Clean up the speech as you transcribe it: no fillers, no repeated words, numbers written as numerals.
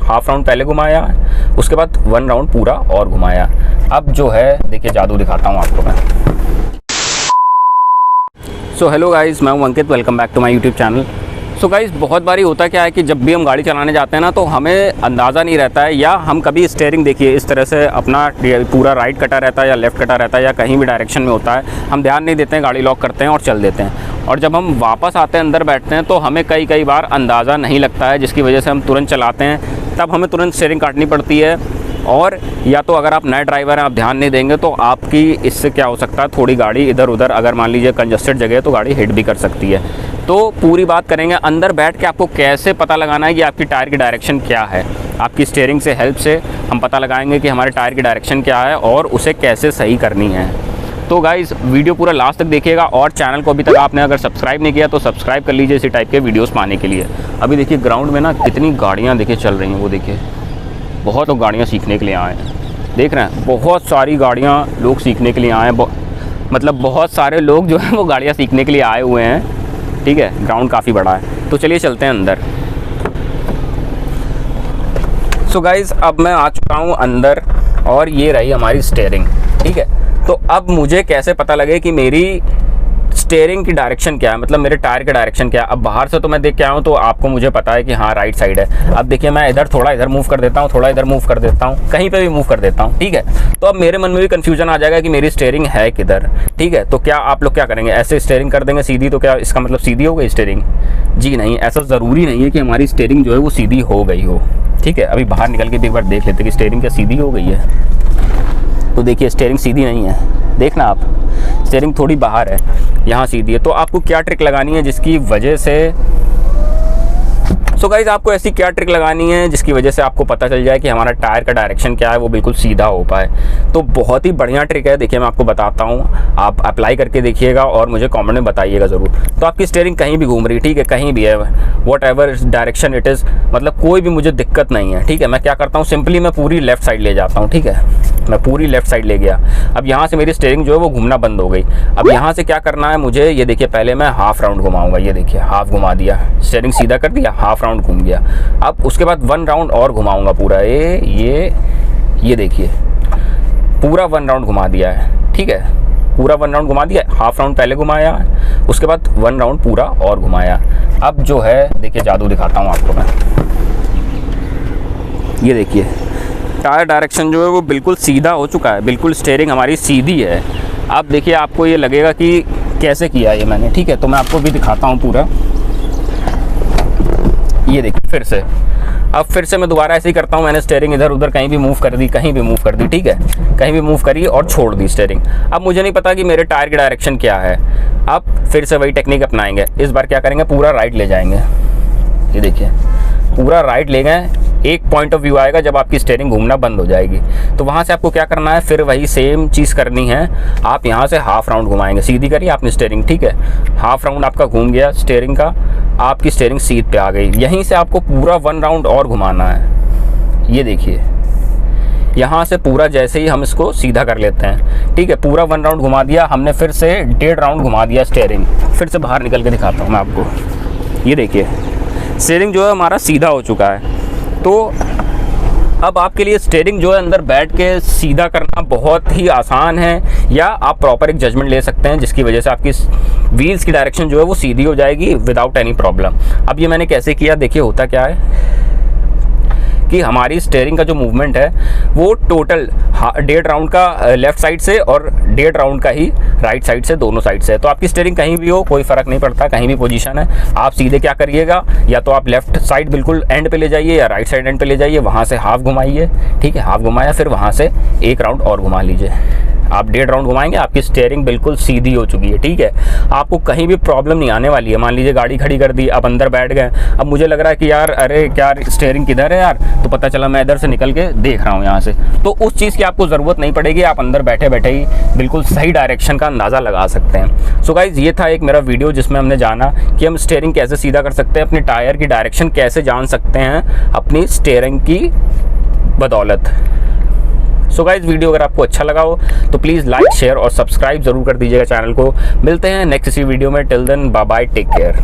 Half round पहले घुमाया, उसके बाद 1 राउंड पूरा और घुमाया। अब जो है देखिए जादू दिखाता हूँ आपको मैं। सो हेलो गाइस, मैं हूँ Ankit, welcome back to my YouTube channel. So guys, बहुत बारी होता क्या है कि जब भी हम गाड़ी चलाने जाते हैं ना, तो हमें अंदाज़ा नहीं रहता है, या हम कभी स्टीयरिंग देखिए इस तरह से अपना पूरा राइट कटा रहता है या लेफ़्ट कटा रहता है या कहीं भी डायरेक्शन में होता है, हम ध्यान नहीं देते हैं, गाड़ी लॉक करते हैं और चल देते हैं। और जब हम वापस आते हैं, अंदर बैठते हैं, तो हमें कई बार अंदाज़ा नहीं लगता है, जिसकी वजह से हम तुरंत चलाते हैं। तब हमें तुरंत स्टीयरिंग काटनी पड़ती है, और या तो अगर आप नए ड्राइवर हैं, आप ध्यान नहीं देंगे तो आपकी इससे क्या हो सकता है, थोड़ी गाड़ी इधर उधर, अगर मान लीजिए कंजस्टेड जगह है तो गाड़ी हिट भी कर सकती है। तो पूरी बात करेंगे अंदर बैठ के आपको कैसे पता लगाना है कि आपकी टायर की डायरेक्शन क्या है। आपकी स्टीयरिंग से हेल्प से हम पता लगाएंगे कि हमारे टायर की डायरेक्शन क्या है और उसे कैसे सही करनी है। तो गाइज़, वीडियो पूरा लास्ट तक देखिएगा, और चैनल को अभी तक आपने अगर सब्सक्राइब नहीं किया तो सब्सक्राइब कर लीजिए इसी टाइप के वीडियोज़ पाने के लिए। अभी देखिए ग्राउंड में ना कितनी गाड़ियाँ देखिए चल रही हैं, वो देखिए बहुत लोग गाड़ियाँ सीखने के लिए आए हैं, देख रहे हैं, बहुत सारी गाड़ियाँ लोग सीखने के लिए आए हैं, मतलब बहुत सारे लोग जो है वो गाड़ियाँ सीखने के लिए आए हुए हैं। ठीक है, ग्राउंड काफ़ी बड़ा है, तो चलिए चलते हैं अंदर। सो गाइज़, अब मैं आ चुका हूँ अंदर और ये रही हमारी स्टीयरिंग। ठीक है, तो अब मुझे कैसे पता लगे कि मेरी स्टीयरिंग की डायरेक्शन क्या है, मतलब मेरे टायर की डायरेक्शन क्या है। अब बाहर से तो मैं देख के आया हूँ, तो आपको मुझे पता है कि हाँ राइट साइड है। अब देखिए मैं इधर थोड़ा इधर मूव कर देता हूँ, थोड़ा इधर मूव कर देता हूँ, कहीं पे भी मूव कर देता हूँ। ठीक है, तो अब मेरे मन में भी कन्फ्यूजन आ जाएगा कि मेरी स्टीयरिंग है किधर। ठीक है, तो क्या आप लोग क्या करेंगे, ऐसे स्टीयरिंग कर देंगे सीधी, तो क्या इसका मतलब सीधी हो गई स्टीयरिंग? जी नहीं, ऐसा ज़रूरी नहीं है कि हमारी स्टीयरिंग जो है वो सीधी हो गई हो। ठीक है, अभी बाहर निकल के भी एक बार देख लेते कि स्टीयरिंग क्या सीधी हो गई है। तो देखिए स्टीयरिंग सीधी नहीं है, देखना आप, स्टीयरिंग थोड़ी बाहर है, यहाँ सीधी है। तो आपको क्या ट्रिक लगानी है जिसकी वजह से, सो गाइज आपको ऐसी क्या ट्रिक लगानी है जिसकी वजह से आपको पता चल जाए कि हमारा टायर का डायरेक्शन क्या है, वो बिल्कुल सीधा हो पाए। तो बहुत ही बढ़िया ट्रिक है, देखिए मैं आपको बताता हूँ, आप अप्लाई करके देखिएगा और मुझे कमेंट में बताइएगा ज़रूर। तो आपकी स्टीयरिंग कहीं भी घूम रही, ठीक है, कहीं भी है, what ever direction it is, मतलब कोई भी मुझे दिक्कत नहीं है। ठीक है, मैं क्या करता हूँ, सिंपली मैं पूरी लेफ़्ट साइड ले जाता हूँ। ठीक है, मैं पूरी लेफ़्ट साइड ले गया। अब यहाँ से मेरी स्टीयरिंग जो है वो घूमना बंद हो गई। अब यहाँ से क्या करना है मुझे, ये देखिए पहले मैं हाफ राउंड घुमाऊंगा, ये देखिए हाफ घुमा दिया, स्टीयरिंग सीधा कर दिया, हाफ राउंड घूम गया। अब उसके बाद 1 राउंड और घुमाऊंगा पूरा, ये देखिए पूरा 1 राउंड घुमा दिया है। ठीक है, पूरा 1 राउंड घुमा दिया, हाफ राउंड पहले घुमाया, उसके बाद 1 राउंड पूरा और घुमाया। अब जो है देखिए जादू दिखाता हूँ आपको मैं। ये देखिए टायर डायरेक्शन जो है वो बिल्कुल सीधा हो चुका है, बिल्कुल स्टीयरिंग हमारी सीधी है। अब देखिए आपको ये लगेगा कि कैसे किया ये मैंने। ठीक है, तो मैं आपको भी दिखाता हूँ पूरा। ये देखिए फिर से, अब फिर से मैं दोबारा ऐसे ही करता हूँ, मैंने स्टीयरिंग इधर उधर कहीं भी मूव कर दी, कहीं भी मूव कर दी। ठीक है, कहीं भी मूव करी और छोड़ दी स्टीयरिंग। अब मुझे नहीं पता कि मेरे टायर की डायरेक्शन क्या है। अब फिर से वही टेक्निक अपनाएंगे, इस बार क्या करेंगे, पूरा राइट ले जाएंगे। ये देखिए पूरा राइट ले गए, एक पॉइंट ऑफ व्यू आएगा जब आपकी स्टीयरिंग घूमना बंद हो जाएगी। तो वहाँ से आपको क्या करना है, फिर वही सेम चीज़ करनी है। आप यहाँ से हाफ राउंड घुमाएंगे, सीधी करिए आपने स्टीयरिंग। ठीक है, हाफ राउंड आपका घूम गया स्टीयरिंग का, आपकी स्टीयरिंग सीध पे आ गई। यहीं से आपको पूरा 1 राउंड और घुमाना है। ये देखिए यहाँ से पूरा जैसे ही हम इसको सीधा कर लेते हैं। ठीक है, पूरा 1 राउंड घुमा दिया हमने, फिर से 1.5 राउंड घुमा दिया स्टीयरिंग। फिर से बाहर निकल के दिखाता हूँ मैं आपको। ये देखिए स्टीयरिंग जो है हमारा सीधा हो चुका है। तो अब आपके लिए स्टीयरिंग जो है अंदर बैठ के सीधा करना बहुत ही आसान है, या आप प्रॉपर एक जजमेंट ले सकते हैं जिसकी वजह से आपकी व्हील्स की डायरेक्शन जो है वो सीधी हो जाएगी विदाउट एनी प्रॉब्लम। अब ये मैंने कैसे किया, देखिए होता क्या है कि हमारी स्टीयरिंग का जो मूवमेंट है वो टोटल 1.5 राउंड का लेफ़्ट साइड से और 1.5 राउंड का ही राइट साइड से, दोनों साइड से। तो आपकी स्टीयरिंग कहीं भी हो कोई फ़र्क नहीं पड़ता, कहीं भी पोजीशन है। आप सीधे क्या करिएगा, या तो आप लेफ़्ट साइड बिल्कुल एंड पे ले जाइए या राइट साइड एंड पे ले जाइए, वहाँ से हाफ घुमाइए। ठीक है, हाफ घुमाया, फिर वहाँ से 1 राउंड और घुमा लीजिए। आप 1.5 राउंड घुमाएंगे, आपकी स्टीयरिंग बिल्कुल सीधी हो चुकी है। ठीक है, आपको कहीं भी प्रॉब्लम नहीं आने वाली है। मान लीजिए गाड़ी खड़ी कर दी, अब अंदर बैठ गए, अब मुझे लग रहा है कि यार अरे क्या स्टीयरिंग किधर है यार, तो पता चला मैं इधर से निकल के देख रहा हूँ यहाँ से, तो उस चीज़ की आपको ज़रूरत नहीं पड़ेगी। आप अंदर बैठे बैठे ही बिल्कुल सही डायरेक्शन का अंदाज़ा लगा सकते हैं। सो गाइज़, ये था एक मेरा वीडियो जिसमें हमने जाना कि हम स्टीयरिंग कैसे सीधा कर सकते हैं, अपने टायर की डायरेक्शन कैसे जान सकते हैं अपनी स्टीयरिंग की बदौलत। सो गाइज, वीडियो अगर आपको अच्छा लगा हो तो प्लीज़ लाइक, शेयर और सब्सक्राइब ज़रूर कर दीजिएगा चैनल को। मिलते हैं नेक्स्ट इसी वीडियो में। Till then bye bye, take care.